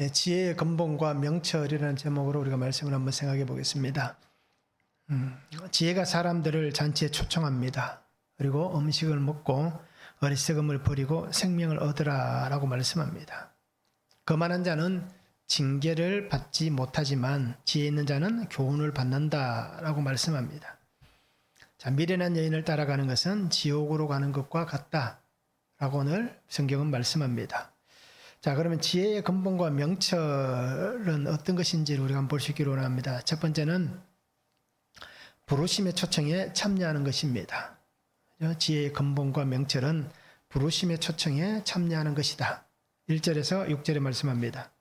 지혜의 근본과 명철이라는 제목으로 우리가 말씀을 한번 생각해 보겠습니다. 지혜가 사람들을 잔치에 초청합니다. 그리고 음식을 먹고 어리석음을 버리고 생명을 얻으라라고 말씀합니다. 거만한 자는 징계를 받지 못하지만 지혜 있는 자는 교훈을 받는다라고 말씀합니다. 자, 미련한 여인을 따라가는 것은 지옥으로 가는 것과 같다라고 오늘 성경은 말씀합니다. 자, 그러면 지혜의 근본과 명철은 어떤 것인지를 우리가 한번 볼 수 있기를 원합니다. 첫 번째는 부르심의 초청에 참여하는 것입니다. 지혜의 근본과 명철은 부르심의 초청에 참여하는 것이다. 1절에서 6절에 말씀합니다.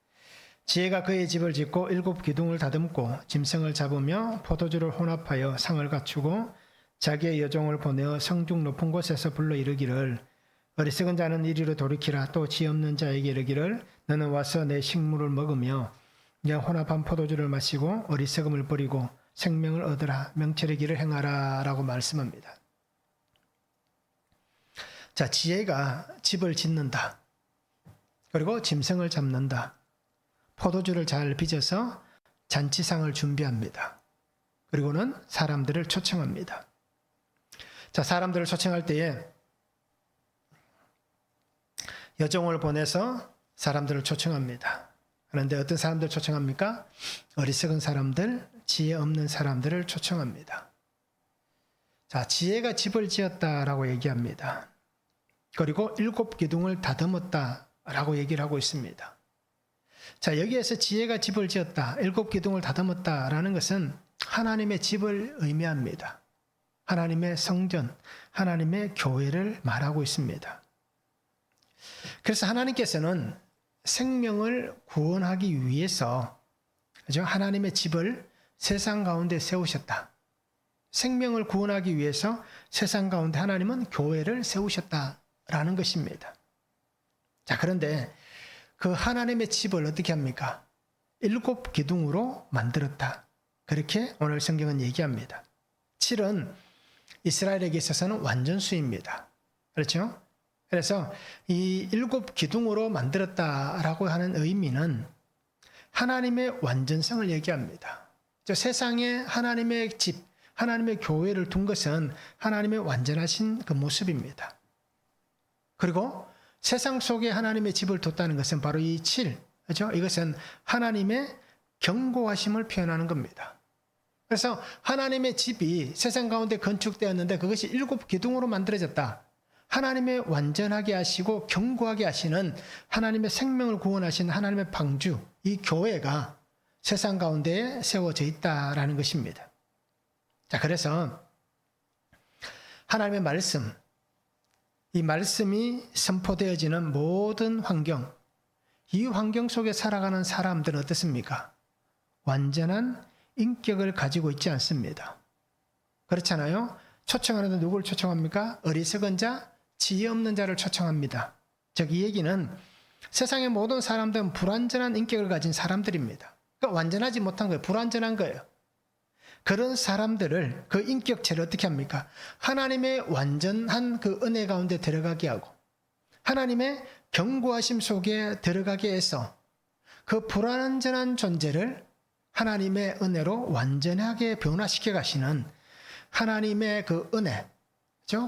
지혜가 그의 집을 짓고 7 기둥을 다듬고 짐승을 잡으며 포도주를 혼합하여 상을 갖추고 자기의 여종을 보내어 성중 높은 곳에서 불러 이르기를 어리석은 자는 이리로 돌이키라. 또 지 없는 자에게 이르기를 너는 와서 내 식물을 먹으며 내 혼합한 포도주를 마시고 어리석음을 버리고 생명을 얻으라. 명철의 길을 행하라 라고 말씀합니다. 자, 지혜가 집을 짓는다. 그리고 짐승을 잡는다. 포도주를 잘 빚어서 잔치상을 준비합니다. 그리고는 사람들을 초청합니다. 자, 사람들을 초청할 때에 여종을 보내서 사람들을 초청합니다. 그런데 어떤 사람들 초청합니까? 어리석은 사람들, 지혜 없는 사람들을 초청합니다. 자, 지혜가 집을 지었다라고 얘기합니다. 그리고 7 기둥을 다듬었다라고 얘기를 하고 있습니다. 자, 여기에서 지혜가 집을 지었다, 7 기둥을 다듬었다라는 것은 하나님의 집을 의미합니다. 하나님의 성전, 하나님의 교회를 말하고 있습니다. 그래서 하나님께서는 생명을 구원하기 위해서 하나님의 집을 세상 가운데 세우셨다. 생명을 구원하기 위해서 세상 가운데 하나님은 교회를 세우셨다라는 것입니다. 자, 그런데 그 하나님의 집을 어떻게 합니까? 7 기둥으로 만들었다. 그렇게 오늘 성경은 얘기합니다. 7은 이스라엘에게 있어서는 완전수입니다. 그렇죠? 그래서 이 7 기둥으로 만들었다라고 하는 의미는 하나님의 완전성을 얘기합니다. 세상에 하나님의 집, 하나님의 교회를 둔 것은 하나님의 완전하신 그 모습입니다. 그리고 세상 속에 하나님의 집을 뒀다는 것은 바로 이 7, 그렇죠? 이것은 하나님의 견고하심을 표현하는 겁니다. 그래서 하나님의 집이 세상 가운데 건축되었는데 그것이 7 기둥으로 만들어졌다. 하나님의 완전하게 하시고 견고하게 하시는 하나님의 생명을 구원하시는 하나님의 방주, 이 교회가 세상 가운데에 세워져 있다라는 것입니다. 자, 그래서 하나님의 말씀, 이 말씀이 선포되어지는 모든 환경, 이 환경 속에 살아가는 사람들은 어떻습니까? 완전한 인격을 가지고 있지 않습니다. 그렇잖아요? 초청하는데 누구를 초청합니까? 어리석은 자, 지혜 없는 자를 초청합니다. 즉, 이 얘기는 세상의 모든 사람들은 불완전한 인격을 가진 사람들입니다. 그러니까 완전하지 못한 거예요. 불완전한 거예요. 그런 사람들을 그 인격체를 어떻게 합니까? 하나님의 완전한 그 은혜 가운데 들어가게 하고 하나님의 견고하심 속에 들어가게 해서 그 불완전한 존재를 하나님의 은혜로 완전하게 변화시켜 가시는 하나님의 그 은혜,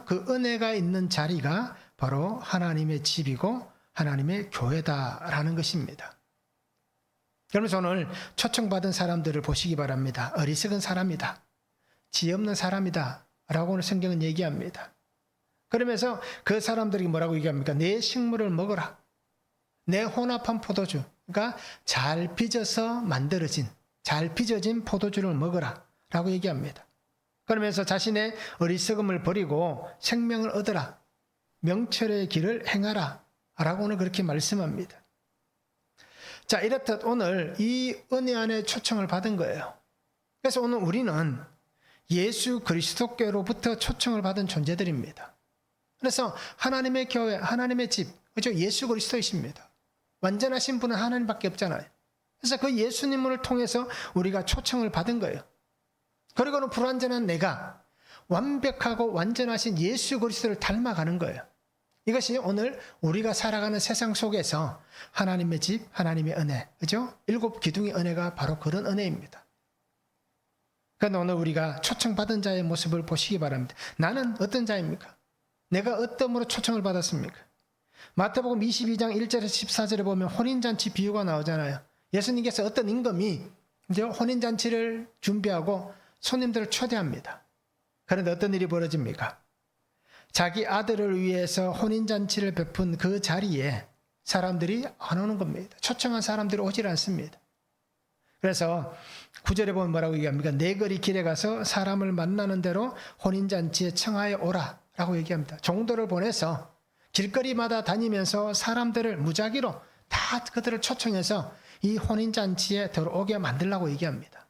그 은혜가 있는 자리가 바로 하나님의 집이고 하나님의 교회다라는 것입니다. 그러면서 오늘 초청받은 사람들을 보시기 바랍니다. 어리석은 사람이다. 지혜 없는 사람이다. 라고 오늘 성경은 얘기합니다. 그러면서 그 사람들이 뭐라고 얘기합니까? 내 식물을 먹어라. 내 혼합한 포도주. 그러니까 잘 빚어서 만들어진, 잘 빚어진 포도주를 먹어라. 라고 얘기합니다. 그러면서 자신의 어리석음을 버리고 생명을 얻으라. 명철의 길을 행하라. 라고 오늘 그렇게 말씀합니다. 자, 이렇듯 오늘 이 은혜 안에 초청을 받은 거예요. 그래서 오늘 우리는 예수 그리스도께로부터 초청을 받은 존재들입니다. 그래서 하나님의 교회, 하나님의 집, 그죠? 예수 그리스도이십니다. 완전하신 분은 하나님밖에 없잖아요. 그래서 그 예수님을 통해서 우리가 초청을 받은 거예요. 그리고는 불완전한 내가 완벽하고 완전하신 예수 그리스도를 닮아가는 거예요. 이것이 오늘 우리가 살아가는 세상 속에서 하나님의 집, 하나님의 은혜, 그죠? 7 기둥의 은혜가 바로 그런 은혜입니다. 그런데 오늘 우리가 초청받은 자의 모습을 보시기 바랍니다. 나는 어떤 자입니까? 내가 어떠므로 초청을 받았습니까? 마태복음 22장 1절에서 14절에 보면 혼인잔치 비유가 나오잖아요. 예수님께서 어떤 임금이 이제 혼인잔치를 준비하고 손님들을 초대합니다. 그런데 어떤 일이 벌어집니까? 자기 아들을 위해서 혼인잔치를 베푼 그 자리에 사람들이 안 오는 겁니다. 초청한 사람들이 오질 않습니다. 그래서 9절에 보면 뭐라고 얘기합니까? 네 거리 길에 가서 사람을 만나는 대로 혼인잔치에 청하여 오라 라고 얘기합니다. 종도를 보내서 길거리마다 다니면서 사람들을 무작위로 다 그들을 초청해서 이 혼인잔치에 들어오게 만들라고 얘기합니다.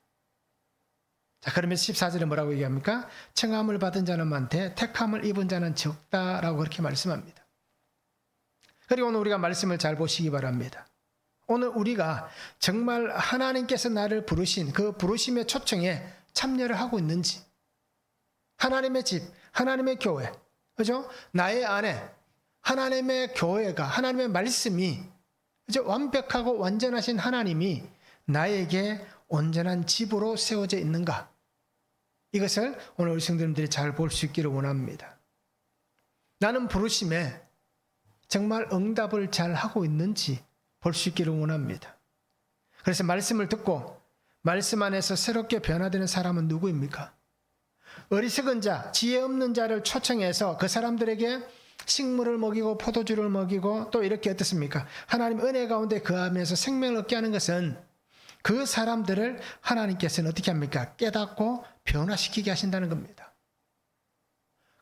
자, 그러면 14절에 뭐라고 얘기합니까? 청함을 받은 자는 많되 택함을 입은 자는 적다라고 그렇게 말씀합니다. 그리고 오늘 우리가 말씀을 잘 보시기 바랍니다. 오늘 우리가 정말 하나님께서 나를 부르신 그 부르심의 초청에 참여를 하고 있는지, 하나님의 집, 하나님의 교회, 그죠? 나의 안에 하나님의 교회가, 하나님의 말씀이, 그죠? 완벽하고 완전하신 하나님이 나에게 온전한 집으로 세워져 있는가? 이것을 오늘 우리 성도님들이 잘 볼 수 있기를 원합니다. 나는 부르심에 정말 응답을 잘 하고 있는지 볼 수 있기를 원합니다. 그래서 말씀을 듣고 말씀 안에서 새롭게 변화되는 사람은 누구입니까? 어리석은 자, 지혜 없는 자를 초청해서 그 사람들에게 식물을 먹이고 포도주를 먹이고 또 이렇게 어떻습니까? 하나님 은혜 가운데 거하면서 생명을 얻게 하는 것은 그 사람들을 하나님께서는 어떻게 합니까? 깨닫고 변화시키게 하신다는 겁니다.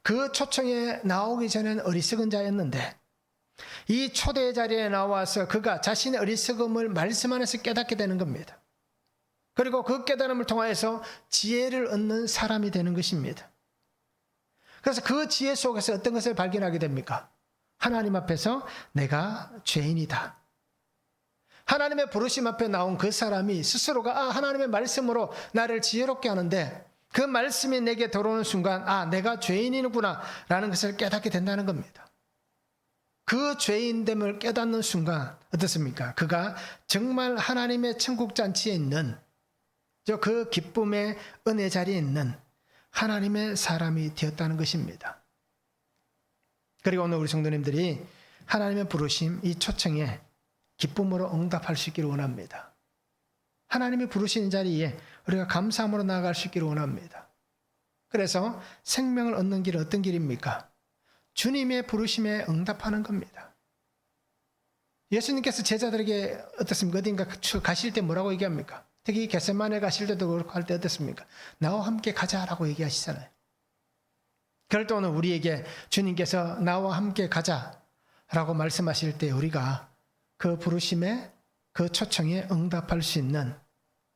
그 초청에 나오기 전에는 어리석은 자였는데 이 초대의 자리에 나와서 그가 자신의 어리석음을 말씀 안에서 깨닫게 되는 겁니다. 그리고 그 깨달음을 통하여서 지혜를 얻는 사람이 되는 것입니다. 그래서 그 지혜 속에서 어떤 것을 발견하게 됩니까? 하나님 앞에서 내가 죄인이다. 하나님의 부르심 앞에 나온 그 사람이 스스로가 하나님의 말씀으로 나를 지혜롭게 하는데 그 말씀이 내게 들어오는 순간 내가 죄인이구나 라는 것을 깨닫게 된다는 겁니다. 그 죄인됨을 깨닫는 순간 어떻습니까? 그가 정말 하나님의 천국 잔치에 있는 그 기쁨의 은혜 자리에 있는 하나님의 사람이 되었다는 것입니다. 그리고 오늘 우리 성도님들이 하나님의 부르심, 이 초청에 기쁨으로 응답할 수 있기를 원합니다. 하나님이 부르시는 자리에 우리가 감사함으로 나아갈 수 있기를 원합니다. 그래서 생명을 얻는 길은 어떤 길입니까? 주님의 부르심에 응답하는 겁니다. 예수님께서 제자들에게 어떻습니까? 어딘가 가실 때 뭐라고 얘기합니까? 특히 겟세마네 가실 때도 그렇고 할 때 어떻습니까? 나와 함께 가자라고 얘기하시잖아요. 그럴 때 오늘 우리에게 주님께서 나와 함께 가자라고 말씀하실 때 우리가 그 부르심에 그 초청에 응답할 수 있는,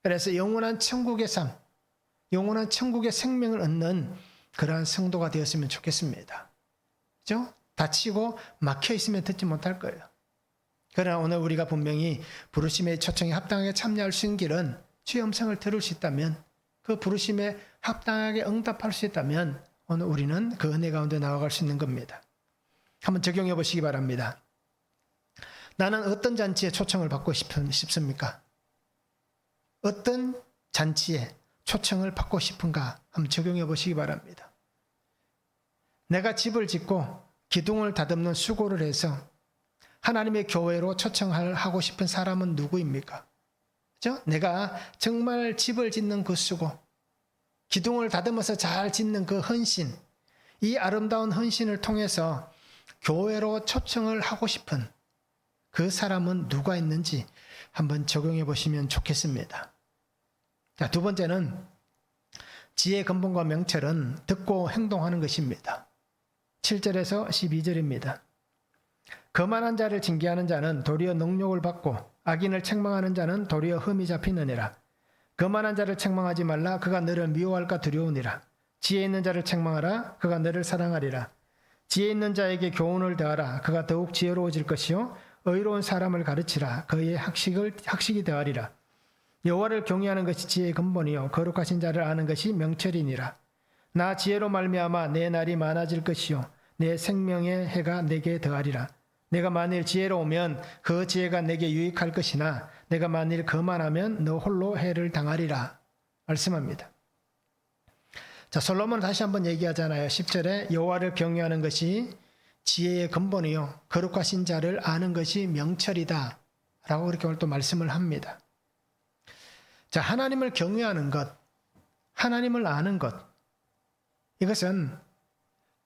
그래서 영원한 천국의 삶, 영원한 천국의 생명을 얻는 그러한 성도가 되었으면 좋겠습니다. 그렇죠? 다치고 막혀 있으면 듣지 못할 거예요. 그러나 오늘 우리가 분명히 부르심의 초청에 합당하게 참여할 수 있는 길은 주의 음성을 들을 수 있다면, 그 부르심에 합당하게 응답할 수 있다면 오늘 우리는 그 은혜 가운데 나아갈 수 있는 겁니다. 한번 적용해 보시기 바랍니다. 나는 어떤 잔치에 초청을 받고 싶습니까? 어떤 잔치에 초청을 받고 싶은가? 한번 적용해 보시기 바랍니다. 내가 집을 짓고 기둥을 다듬는 수고를 해서 하나님의 교회로 초청하고 싶은 사람은 누구입니까? 그렇죠? 내가 정말 집을 짓는 그 수고, 기둥을 다듬어서 잘 짓는 그 헌신, 이 아름다운 헌신을 통해서 교회로 초청을 하고 싶은 그 사람은 누가 있는지 한번 적용해 보시면 좋겠습니다. 자, 두 번째는 지혜의 근본과 명철은 듣고 행동하는 것입니다. 7절에서 12절입니다. 거만한 자를 징계하는 자는 도리어 능욕을 받고 악인을 책망하는 자는 도리어 흠이 잡히느니라. 거만한 자를 책망하지 말라. 그가 너를 미워할까 두려우니라. 지혜 있는 자를 책망하라. 그가 너를 사랑하리라. 지혜 있는 자에게 교훈을 더하라. 그가 더욱 지혜로워질 것이요 의로운 사람을 가르치라. 그의 학식이 더하리라. 여호와를 경외하는 것이 지혜의 근본이요 거룩하신 자를 아는 것이 명철이니라. 나 지혜로 말미암아 내 날이 많아질 것이요 내 생명의 해가 내게 더하리라. 내가 만일 지혜로우면 그 지혜가 내게 유익할 것이나 내가 만일 거만하면 너 홀로 해를 당하리라 말씀합니다. 자, 솔로몬은 다시 한번 얘기하잖아요. 10절에 여호와를 경외하는 것이 지혜의 근본이요 거룩하신 자를 아는 것이 명철이다 라고 그렇게 오늘 또 말씀을 합니다. 자, 하나님을 경외하는 것, 하나님을 아는 것, 이것은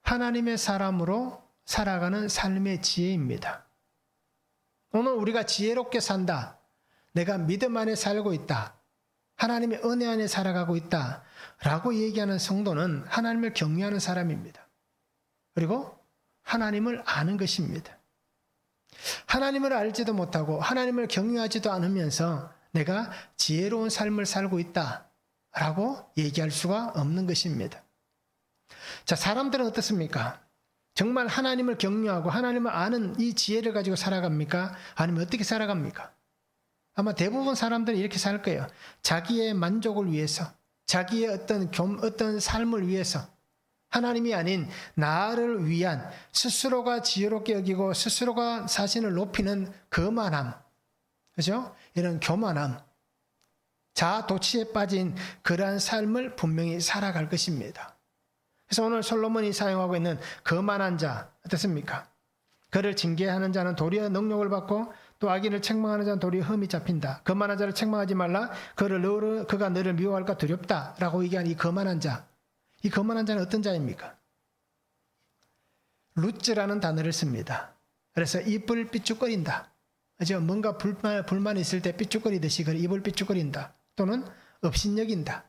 하나님의 사람으로 살아가는 삶의 지혜입니다. 오늘 우리가 지혜롭게 산다, 내가 믿음 안에 살고 있다, 하나님의 은혜 안에 살아가고 있다 라고 얘기하는 성도는 하나님을 경외하는 사람입니다. 그리고 하나님을 아는 것입니다. 하나님을 알지도 못하고 하나님을 경외하지도 않으면서 내가 지혜로운 삶을 살고 있다 라고 얘기할 수가 없는 것입니다. 자, 사람들은 어떻습니까? 정말 하나님을 경외하고 하나님을 아는 이 지혜를 가지고 살아갑니까? 아니면 어떻게 살아갑니까? 아마 대부분 사람들은 이렇게 살 거예요. 자기의 만족을 위해서, 자기의 어떤 삶을 위해서 하나님이 아닌 나를 위한 스스로가 지혜롭게 여기고 스스로가 자신을 높이는 거만함, 그죠? 이런 교만함, 자아도취에 빠진 그러한 삶을 분명히 살아갈 것입니다. 그래서 오늘 솔로몬이 사용하고 있는 거만한 자 어떻습니까? 그를 징계하는 자는 도리어 능욕을 받고 또 악인을 책망하는 자는 도리어 흠이 잡힌다. 거만한 자를 책망하지 말라. 그가 너를 미워할까 두렵다 라고 얘기한 이 거만한 자, 이 거만한 자는 어떤 자입니까? 루츠라는 단어를 씁니다. 그래서 입을 삐죽거린다, 그죠? 뭔가 불만이 있을 때 삐죽거리듯이 입을 삐죽거린다, 또는 업신여긴다,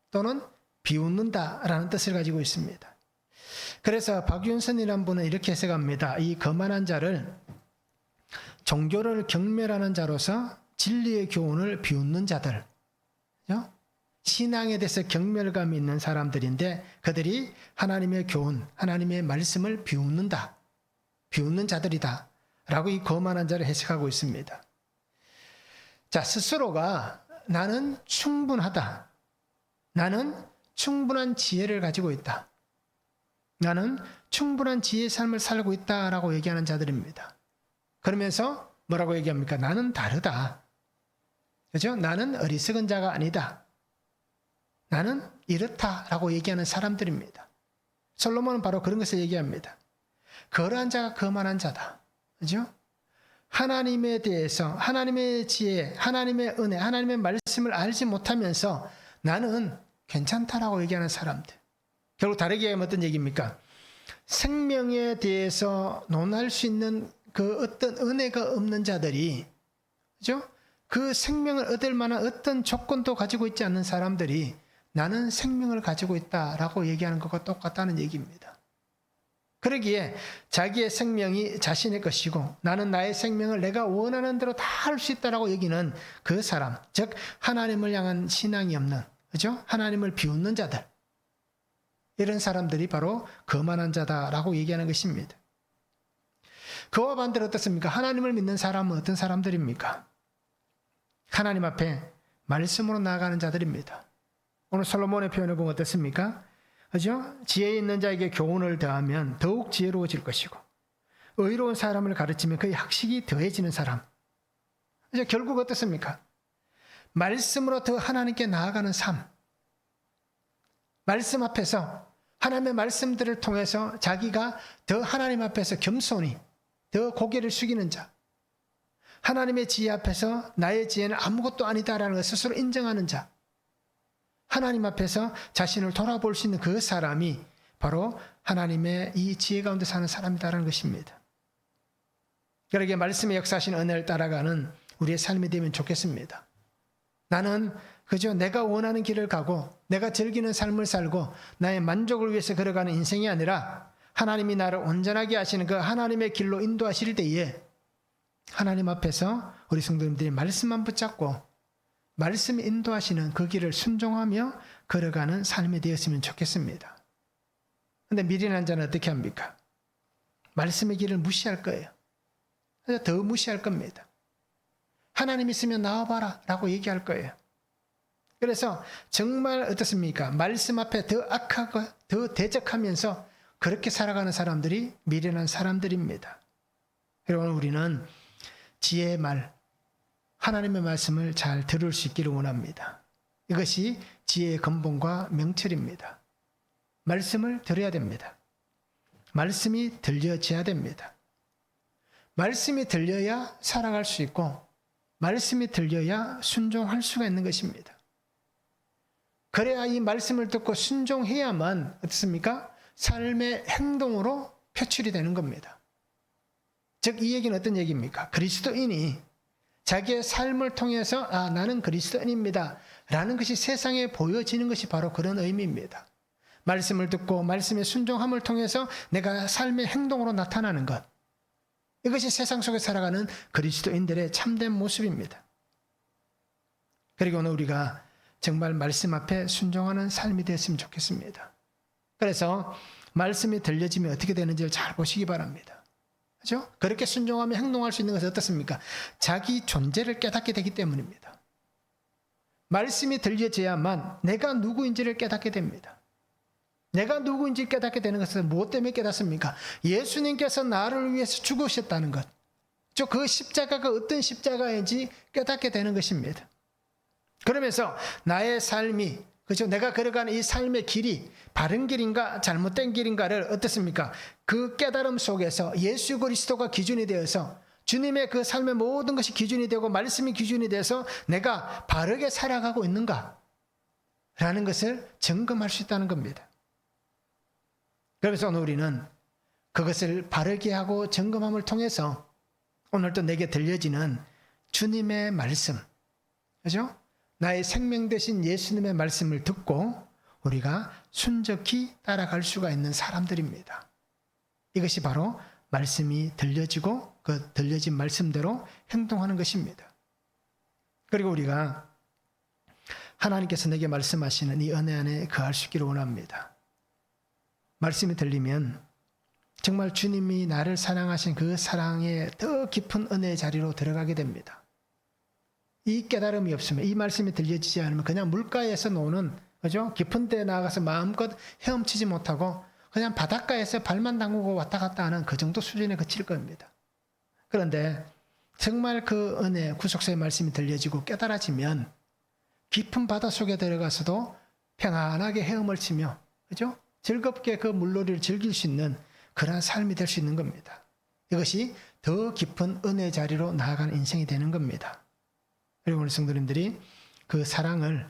또는 비웃는다라는 뜻을 가지고 있습니다. 그래서 박윤선이라는 분은 이렇게 해석합니다. 이 거만한 자를 종교를 경멸하는 자로서 진리의 교훈을 비웃는 자들, 그죠? 신앙에 대해서 경멸감이 있는 사람들인데 그들이 하나님의 교훈, 하나님의 말씀을 비웃는다, 비웃는 자들이다 라고 이 거만한 자를 해석하고 있습니다. 자, 스스로가 나는 충분하다, 나는 충분한 지혜를 가지고 있다, 나는 충분한 지혜의 삶을 살고 있다라고 얘기하는 자들입니다. 그러면서 뭐라고 얘기합니까? 나는 다르다, 그죠? 나는 어리석은 자가 아니다, 나는 이렇다라고 얘기하는 사람들입니다. 솔로몬은 바로 그런 것을 얘기합니다. 그러한 자가 거만한 자다, 그죠? 하나님에 대해서 하나님의 지혜, 하나님의 은혜, 하나님의 말씀을 알지 못하면서 나는 괜찮다라고 얘기하는 사람들. 결국 다르게 하면 어떤 얘기입니까? 생명에 대해서 논할 수 있는 그 어떤 은혜가 없는 자들이, 그죠? 그 생명을 얻을 만한 어떤 조건도 가지고 있지 않는 사람들이 나는 생명을 가지고 있다라고 얘기하는 것과 똑같다는 얘기입니다. 그러기에 자기의 생명이 자신의 것이고 나는 나의 생명을 내가 원하는 대로 다 할 수 있다라고 여기는 그 사람, 즉 하나님을 향한 신앙이 없는, 그죠? 하나님을 비웃는 자들, 이런 사람들이 바로 거만한 자다라고 얘기하는 것입니다. 그와 반대로 어떻습니까? 하나님을 믿는 사람은 어떤 사람들입니까? 하나님 앞에 말씀으로 나아가는 자들입니다. 오늘 솔로몬의 표현을 보면 어떻습니까? 그죠? 지혜 있는 자에게 교훈을 더하면 더욱 지혜로워질 것이고 의로운 사람을 가르치면 그의 학식이 더해지는 사람. 그죠? 결국 어떻습니까? 말씀으로 더 하나님께 나아가는 삶. 말씀 앞에서 하나님의 말씀들을 통해서 자기가 더 하나님 앞에서 겸손히 더 고개를 숙이는 자. 하나님의 지혜 앞에서 나의 지혜는 아무것도 아니다라는 것을 스스로 인정하는 자. 하나님 앞에서 자신을 돌아볼 수 있는 그 사람이 바로 하나님의 이 지혜 가운데 사는 사람이다라는 것입니다. 그러기에 말씀의 역사하신 은혜를 따라가는 우리의 삶이 되면 좋겠습니다. 나는 그저 내가 원하는 길을 가고 내가 즐기는 삶을 살고 나의 만족을 위해서 걸어가는 인생이 아니라 하나님이 나를 온전하게 하시는 그 하나님의 길로 인도하실 때에 하나님 앞에서 우리 성도님들이 말씀만 붙잡고 말씀이 인도하시는 그 길을 순종하며 걸어가는 삶이 되었으면 좋겠습니다. 그런데 미련한 자는 어떻게 합니까? 말씀의 길을 무시할 거예요. 더 무시할 겁니다. 하나님 있으면 나와봐라 라고 얘기할 거예요. 그래서 정말 어떻습니까? 말씀 앞에 더 악하고 더 대적하면서 그렇게 살아가는 사람들이 미련한 사람들입니다. 여러분, 우리는 지혜의 말, 하나님의 말씀을 잘 들을 수 있기를 원합니다. 이것이 지혜의 근본과 명철입니다. 말씀을 들어야 됩니다. 말씀이 들려져야 됩니다. 말씀이 들려야 살아갈 수 있고 말씀이 들려야 순종할 수가 있는 것입니다. 그래야 이 말씀을 듣고 순종해야만 어떻습니까? 삶의 행동으로 표출이 되는 겁니다. 즉, 이 얘기는 어떤 얘기입니까? 그리스도인이 자기의 삶을 통해서 나는 그리스도인입니다 라는 것이 세상에 보여지는 것이 바로 그런 의미입니다. 말씀을 듣고 말씀의 순종함을 통해서 내가 삶의 행동으로 나타나는 것, 이것이 세상 속에 살아가는 그리스도인들의 참된 모습입니다. 그리고 오늘 우리가 정말 말씀 앞에 순종하는 삶이 됐으면 좋겠습니다. 그래서 말씀이 들려지면 어떻게 되는지를 잘 보시기 바랍니다. 그렇죠? 그렇게 순종하며 행동할 수 있는 것은 어떻습니까? 자기 존재를 깨닫게 되기 때문입니다. 말씀이 들려져야만 내가 누구인지를 깨닫게 됩니다. 내가 누구인지 깨닫게 되는 것은 무엇 때문에 깨닫습니까? 예수님께서 나를 위해서 죽으셨다는 것. 그 십자가가 어떤 십자가인지 깨닫게 되는 것입니다. 그러면서 나의 삶이, 그렇죠? 내가 걸어가는 이 삶의 길이 바른 길인가 잘못된 길인가를 어떻습니까? 그 깨달음 속에서 예수 그리스도가 기준이 되어서 주님의 그 삶의 모든 것이 기준이 되고 말씀이 기준이 돼서 내가 바르게 살아가고 있는가? 라는 것을 점검할 수 있다는 겁니다. 그래서 오늘 우리는 그것을 바르게 하고 점검함을 통해서 오늘도 내게 들려지는 주님의 말씀, 그죠? 나의 생명 되신 예수님의 말씀을 듣고 우리가 순적히 따라갈 수가 있는 사람들입니다. 이것이 바로 말씀이 들려지고 그 들려진 말씀대로 행동하는 것입니다. 그리고 우리가 하나님께서 내게 말씀하시는 이 은혜 안에 거할 수 있기를 원합니다. 말씀이 들리면 정말 주님이 나를 사랑하신 그 사랑의 더 깊은 은혜의 자리로 들어가게 됩니다. 이 깨달음이 없으면, 이 말씀이 들려지지 않으면 그냥 물가에서 노는, 그죠? 깊은 데에 나가서 마음껏 헤엄치지 못하고 그냥 바닷가에서 발만 담그고 왔다 갔다 하는 그 정도 수준에 그칠 겁니다. 그런데 정말 그 은혜, 구속사의 말씀이 들려지고 깨달아지면 깊은 바다 속에 들어가서도 평안하게 헤엄을 치며, 그죠? 즐겁게 그 물놀이를 즐길 수 있는 그러한 삶이 될 수 있는 겁니다. 이것이 더 깊은 은혜의 자리로 나아가는 인생이 되는 겁니다. 그리고 오늘 성도님들이 그 사랑을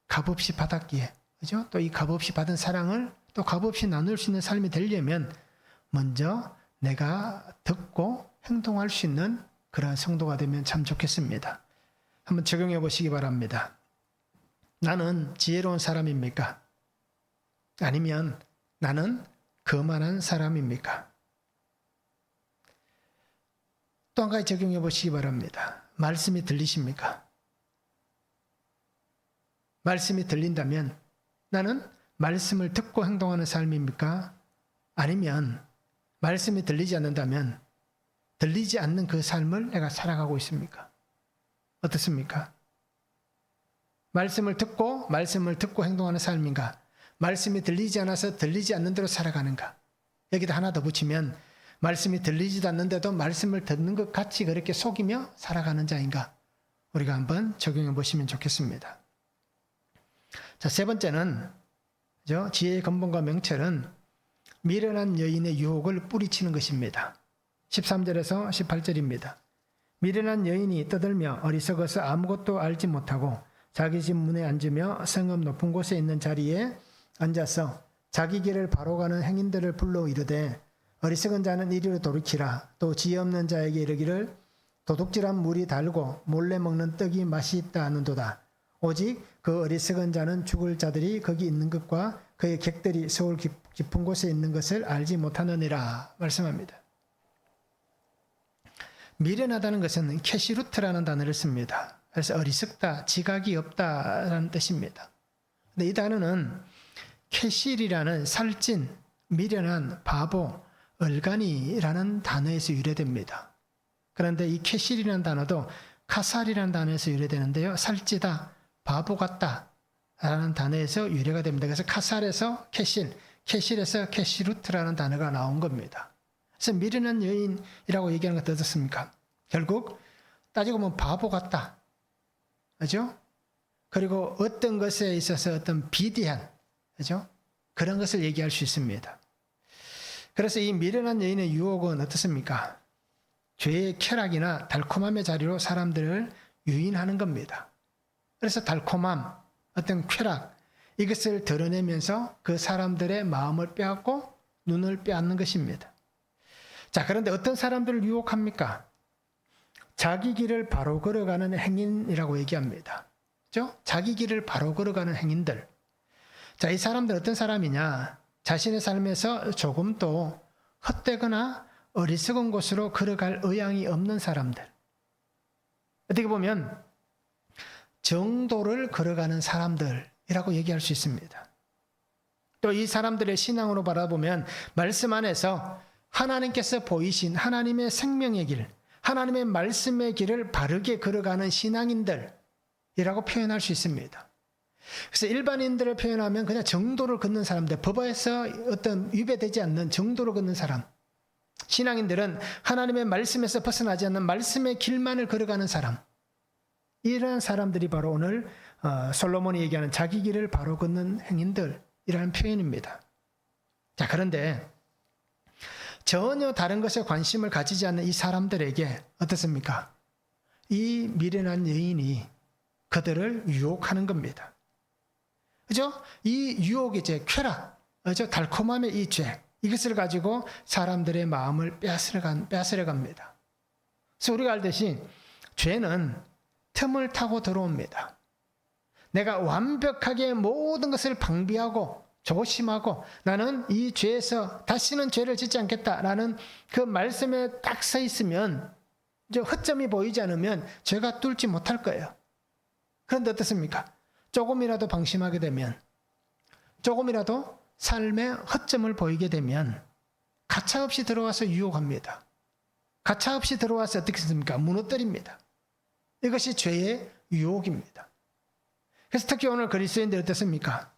값없이 받았기에, 그죠? 또 이 값없이 받은 사랑을 또 값없이 나눌 수 있는 삶이 되려면 먼저 내가 듣고 행동할 수 있는 그러한 성도가 되면 참 좋겠습니다. 한번 적용해 보시기 바랍니다. 나는 지혜로운 사람입니까? 아니면 나는 거만한 사람입니까? 또 한 가지 적용해 보시기 바랍니다. 말씀이 들리십니까? 말씀이 들린다면 나는 말씀을 듣고 행동하는 삶입니까? 아니면 말씀이 들리지 않는다면 들리지 않는 그 삶을 내가 살아가고 있습니까? 어떻습니까? 말씀을 듣고 행동하는 삶인가? 말씀이 들리지 않아서 들리지 않는 대로 살아가는가? 여기다 하나 더 붙이면 말씀이 들리지도 않는데도 말씀을 듣는 것 같이 그렇게 속이며 살아가는 자인가? 우리가 한번 적용해 보시면 좋겠습니다. 자, 세 번째는 지혜의 근본과 명철은 미련한 여인의 유혹을 뿌리치는 것입니다. 13절에서 18절입니다. 미련한 여인이 떠들며 어리석어서 아무것도 알지 못하고 자기 집 문에 앉으며 성읍 높은 곳에 있는 자리에 앉아서 자기 길을 바로 가는 행인들을 불러 이르되 어리석은 자는 이리로 돌이키라. 또 지혜 없는 자에게 이르기를 도둑질한 물이 달고 몰래 먹는 떡이 맛이 있다 하는도다. 오직 그 어리석은 자는 죽을 자들이 거기 있는 것과 그의 객들이 서울 깊은 곳에 있는 것을 알지 못하느니라 말씀합니다. 미련하다는 것은 캐시루트라는 단어를 씁니다. 그래서 어리석다, 지각이 없다라는 뜻입니다. 근데 이 단어는 캐실이라는 살찐, 미련한, 바보, 얼간이라는 단어에서 유래됩니다. 그런데 이 캐실이라는 단어도 카살이라는 단어에서 유래되는데요. 살찌다, 바보 같다 라는 단어에서 유래가 됩니다. 그래서 카살에서 캐실, 캐실에서 캐시루트라는 단어가 나온 겁니다. 그래서 미련한 여인이라고 얘기하는 것도 어떻습니까? 결국 따지고 보면 바보 같다. 그죠? 그리고 어떤 것에 있어서 어떤 비대한, 그죠? 그런 것을 얘기할 수 있습니다. 그래서 이 미련한 여인의 유혹은 어떻습니까? 죄의 쾌락이나 달콤함의 자리로 사람들을 유인하는 겁니다. 그래서 달콤함, 어떤 쾌락, 이것을 드러내면서 그 사람들의 마음을 빼앗고 눈을 빼앗는 것입니다. 자, 그런데 어떤 사람들을 유혹합니까? 자기 길을 바로 걸어가는 행인이라고 얘기합니다. 그죠? 자기 길을 바로 걸어가는 행인들. 자, 이 사람들 어떤 사람이냐? 자신의 삶에서 조금도 헛되거나 어리석은 곳으로 걸어갈 의향이 없는 사람들. 어떻게 보면 정도를 걸어가는 사람들이라고 얘기할 수 있습니다. 또 이 사람들의 신앙으로 바라보면 말씀 안에서 하나님께서 보이신 하나님의 생명의 길, 하나님의 말씀의 길을 바르게 걸어가는 신앙인들이라고 표현할 수 있습니다. 그래서 일반인들을 표현하면 그냥 정도를 걷는 사람들, 법에서 어떤 위배되지 않는 정도를 걷는 사람. 신앙인들은 하나님의 말씀에서 벗어나지 않는 말씀의 길만을 걸어가는 사람. 이러한 사람들이 바로 오늘 솔로몬이 얘기하는 자기 길을 바로 걷는 행인들이라는 표현입니다. 자, 그런데 전혀 다른 것에 관심을 가지지 않는 이 사람들에게 어떻습니까? 이 미련한 여인이 그들을 유혹하는 겁니다. 그죠? 이 유혹의 죄, 쾌락, 그죠? 달콤함의 이 죄, 이것을 가지고 사람들의 마음을 빼앗으려 갑니다. 그래서 우리가 알듯이 죄는 틈을 타고 들어옵니다. 내가 완벽하게 모든 것을 방비하고 조심하고 나는 이 죄에서 다시는 죄를 짓지 않겠다라는 그 말씀에 딱 서 있으면 이제 허점이 보이지 않으면 죄가 뚫지 못할 거예요. 그런데 어떻습니까? 조금이라도 방심하게 되면, 조금이라도 삶에 허점을 보이게 되면 가차없이 들어와서 유혹합니다. 가차없이 들어와서 어떻게 했습니까? 무너뜨립니다. 이것이 죄의 유혹입니다. 그래서 특히 오늘 그리스도인들 어떻습니까?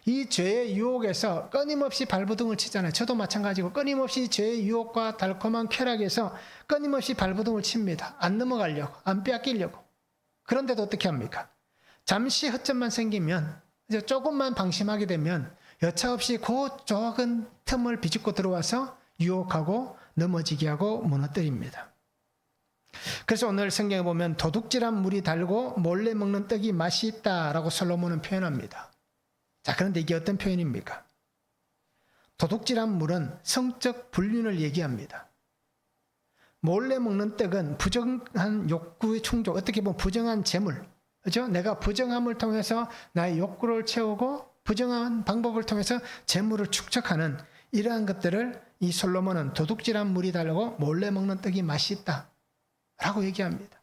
이 죄의 유혹에서 끊임없이 발버둥을 치잖아요. 저도 마찬가지고 끊임없이 죄의 유혹과 달콤한 쾌락에서 끊임없이 발버둥을 칩니다. 안 넘어가려고, 안 빼앗기려고. 그런데도 어떻게 합니까? 잠시 허점만 생기면, 이제 조금만 방심하게 되면 여차없이 그 적은 틈을 비집고 들어와서 유혹하고 넘어지게 하고 무너뜨립니다. 그래서 오늘 성경에 보면 도둑질한 물이 달고 몰래 먹는 떡이 맛이 있다라고 솔로몬은 표현합니다. 자, 그런데 이게 어떤 표현입니까? 도둑질한 물은 성적 불륜을 얘기합니다. 몰래 먹는 떡은 부정한 욕구의 충족, 어떻게 보면 부정한 재물, 그죠? 내가 부정함을 통해서 나의 욕구를 채우고 부정한 방법을 통해서 재물을 축적하는 이러한 것들을 이 솔로몬은 도둑질한 물이 달고 몰래 먹는 떡이 맛이 있다 라고 얘기합니다.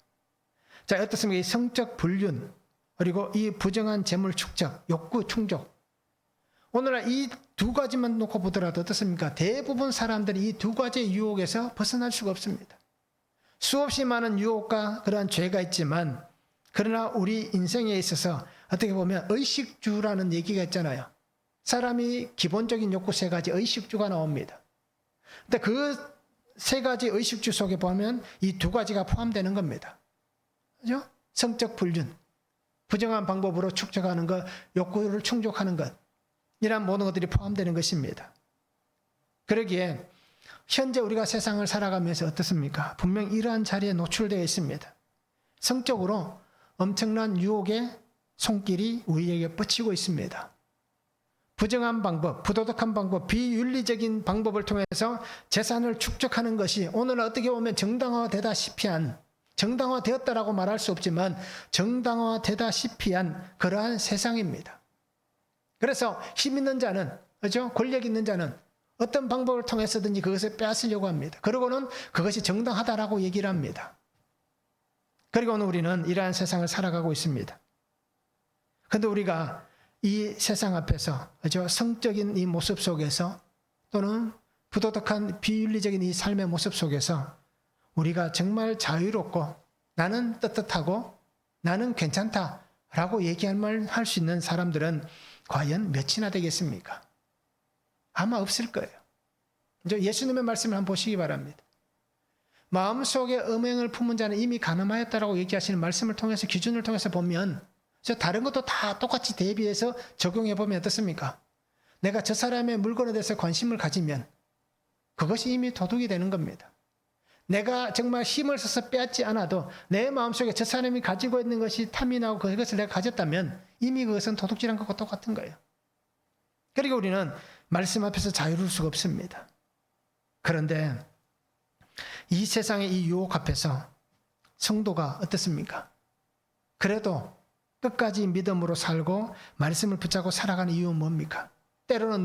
자, 어떻습니까? 이 성적 불륜, 그리고 이 부정한 재물 축적, 욕구 충족. 오늘날 이 두 가지만 놓고 보더라도 어떻습니까? 대부분 사람들이 이 두 가지의 유혹에서 벗어날 수가 없습니다. 수없이 많은 유혹과 그러한 죄가 있지만, 그러나 우리 인생에 있어서 어떻게 보면 의식주라는 얘기가 있잖아요. 사람이 기본적인 욕구 세 가지 의식주가 나옵니다. 근데 그 세 가지 의식주 속에 보면 이 두 가지가 포함되는 겁니다. 그죠? 성적 불륜, 부정한 방법으로 축적하는 것, 욕구를 충족하는 것, 이런 모든 것들이 포함되는 것입니다. 그러기에 현재 우리가 세상을 살아가면서 어떻습니까? 분명 이러한 자리에 노출되어 있습니다. 성적으로 엄청난 유혹의 손길이 우리에게 뻗치고 있습니다. 부정한 방법, 부도덕한 방법, 비윤리적인 방법을 통해서 재산을 축적하는 것이 오늘 어떻게 보면 정당화되다시피 한, 정당화되었다라고 말할 수 없지만 정당화되다시피 한 그러한 세상입니다. 그래서 힘 있는 자는, 그죠? 권력 있는 자는 어떤 방법을 통해서든지 그것을 빼앗으려고 합니다. 그러고는 그것이 정당하다라고 얘기를 합니다. 그리고 오늘 우리는 이러한 세상을 살아가고 있습니다. 그런데 우리가 이 세상 앞에서, 그죠? 성적인 이 모습 속에서 또는 부도덕한 비윤리적인 이 삶의 모습 속에서 우리가 정말 자유롭고 나는 떳떳하고 나는 괜찮다라고 얘기할 말 할 수 있는 사람들은 과연 몇이나 되겠습니까? 아마 없을 거예요. 이제 예수님의 말씀을 한번 보시기 바랍니다. 마음속에 음행을 품은 자는 이미 간음하였다라고 얘기하시는 말씀을 통해서 기준을 통해서 보면 다른 것도 다 똑같이 대비해서 적용해 보면 어떻습니까? 내가 저 사람의 물건에 대해서 관심을 가지면 그것이 이미 도둑이 되는 겁니다. 내가 정말 힘을 써서 빼앗지 않아도 내 마음속에 저 사람이 가지고 있는 것이 탐이 나고 그것을 내가 가졌다면 이미 그것은 도둑질한 것과 똑같은 거예요. 그리고 우리는 말씀 앞에서 자유로울 수가 없습니다. 그런데 이 세상의 이 유혹 앞에서 성도가 어떻습니까? 그래도 끝까지 믿음으로 살고 말씀을 붙잡고 살아가는 이유는 뭡니까? 때로는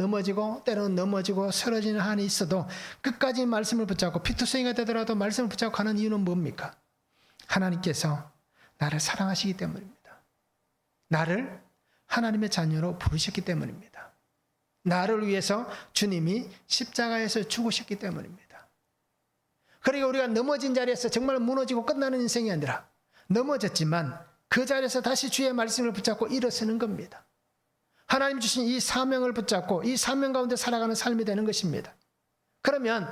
넘어지고 쓰러지는 한이 있어도 끝까지 말씀을 붙잡고 피투성이가 되더라도 말씀을 붙잡고 가는 이유는 뭡니까? 하나님께서 나를 사랑하시기 때문입니다. 나를 하나님의 자녀로 부르셨기 때문입니다. 나를 위해서 주님이 십자가에서 죽으셨기 때문입니다. 그리고 우리가 넘어진 자리에서 정말 무너지고 끝나는 인생이 아니라 넘어졌지만 그 자리에서 다시 주의 말씀을 붙잡고 일어서는 겁니다. 하나님 주신 이 사명을 붙잡고 이 사명 가운데 살아가는 삶이 되는 것입니다. 그러면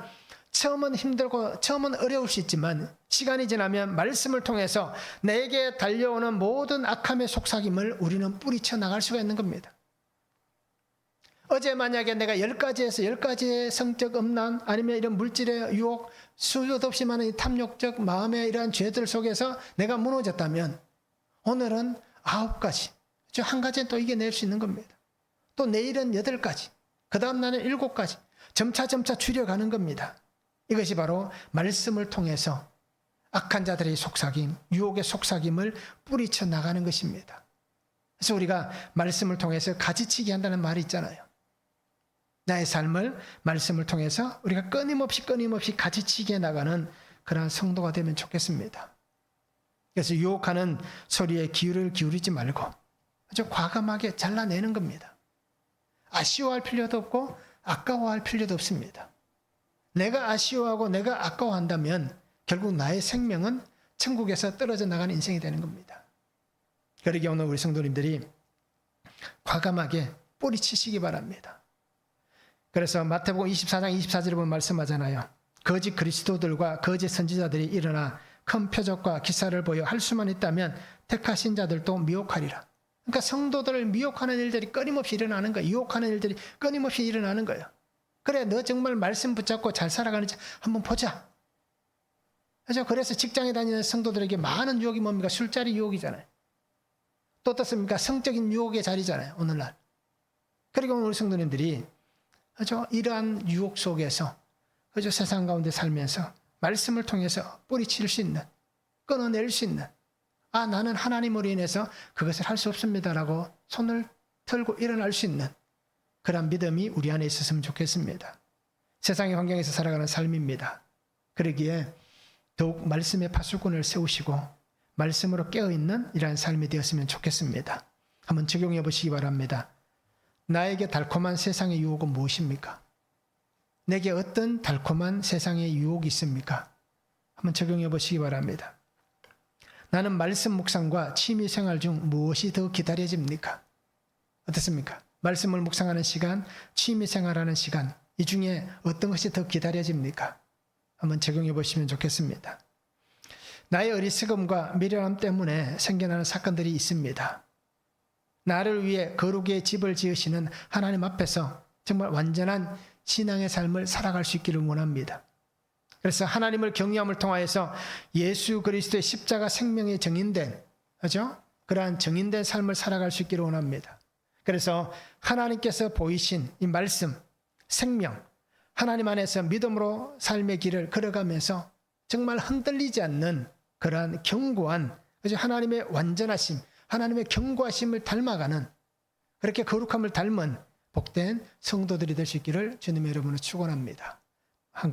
처음은 힘들고 처음은 어려울 수 있지만 시간이 지나면 말씀을 통해서 내게 달려오는 모든 악함의 속삭임을 우리는 뿌리쳐 나갈 수가 있는 겁니다. 어제 만약에 내가 10가지에서 10가지의 성적 음란 아니면 이런 물질의 유혹 수도 없이 많은 이 탐욕적 마음의 이러한 죄들 속에서 내가 무너졌다면 오늘은 9가지 한 가지는 또 이겨낼 수 있는 겁니다. 또 내일은 8가지 그 다음 날은 7가지 점차 줄여가는 겁니다. 이것이 바로 말씀을 통해서 악한 자들의 속삭임 유혹의 속삭임을 뿌리쳐 나가는 것입니다. 그래서 우리가 말씀을 통해서 가지치기 한다는 말이 있잖아요. 나의 삶을 말씀을 통해서 우리가 끊임없이 가지치기해 나가는 그러한 성도가 되면 좋겠습니다. 그래서 유혹하는 소리에 귀를 기울이지 말고 아주 과감하게 잘라내는 겁니다. 아쉬워할 필요도 없고 아까워할 필요도 없습니다. 내가 아쉬워하고 내가 아까워한다면 결국 나의 생명은 천국에서 떨어져 나가는 인생이 되는 겁니다. 그러기에 오늘 우리 성도님들이 과감하게 뿌리치시기 바랍니다. 그래서 마태복음 24장 24절에 보면 말씀하잖아요. 거짓 그리스도들과 거짓 선지자들이 일어나 큰 표적과 기사를 보여 할 수만 있다면 택하신 자들도 미혹하리라. 그러니까 성도들을 미혹하는 일들이 끊임없이 일어나는 거예요. 유혹하는 일들이 끊임없이 일어나는 거예요. 그래 너 정말 말씀 붙잡고 잘 살아가는지 한번 보자. 그래서 직장에 다니는 성도들에게 많은 유혹이 뭡니까? 술자리 유혹이잖아요. 또 어떻습니까? 성적인 유혹의 자리잖아요. 오늘날. 그리고 우리 성도님들이 이러한 유혹 속에서 세상 가운데 살면서 말씀을 통해서 뿌리칠 수 있는 끊어낼 수 있는 나는 하나님으로 인해서 그것을 할 수 없습니다라고 손을 털고 일어날 수 있는 그런 믿음이 우리 안에 있었으면 좋겠습니다. 세상의 환경에서 살아가는 삶입니다. 그러기에 더욱 말씀의 파수꾼을 세우시고 말씀으로 깨어있는 이러한 삶이 되었으면 좋겠습니다. 한번 적용해 보시기 바랍니다. 나에게 달콤한 세상의 유혹은 무엇입니까? 내게 어떤 달콤한 세상의 유혹이 있습니까? 한번 적용해 보시기 바랍니다. 나는 말씀 묵상과 취미 생활 중 무엇이 더 기다려집니까? 어떻습니까? 말씀을 묵상하는 시간, 취미 생활하는 시간, 이 중에 어떤 것이 더 기다려집니까? 한번 적용해 보시면 좋겠습니다. 나의 어리석음과 미련함 때문에 생겨나는 사건들이 있습니다. 나를 위해 거룩의 집을 지으시는 하나님 앞에서 정말 완전한 신앙의 삶을 살아갈 수 있기를 원합니다. 그래서 하나님을 경외함을 통하여서 예수 그리스도의 십자가 생명에 정인된 그러한 정인된 삶을 살아갈 수 있기를 원합니다. 그래서 하나님께서 보이신 이 말씀, 생명, 하나님 안에서 믿음으로 삶의 길을 걸어가면서 정말 흔들리지 않는 그러한 견고한 하나님의 완전하심, 하나님의 견고하심을 닮아가는 그렇게 거룩함을 닮은 복된 성도들이 될 수 있기를 주님의 이름으로 축원합니다. 한국의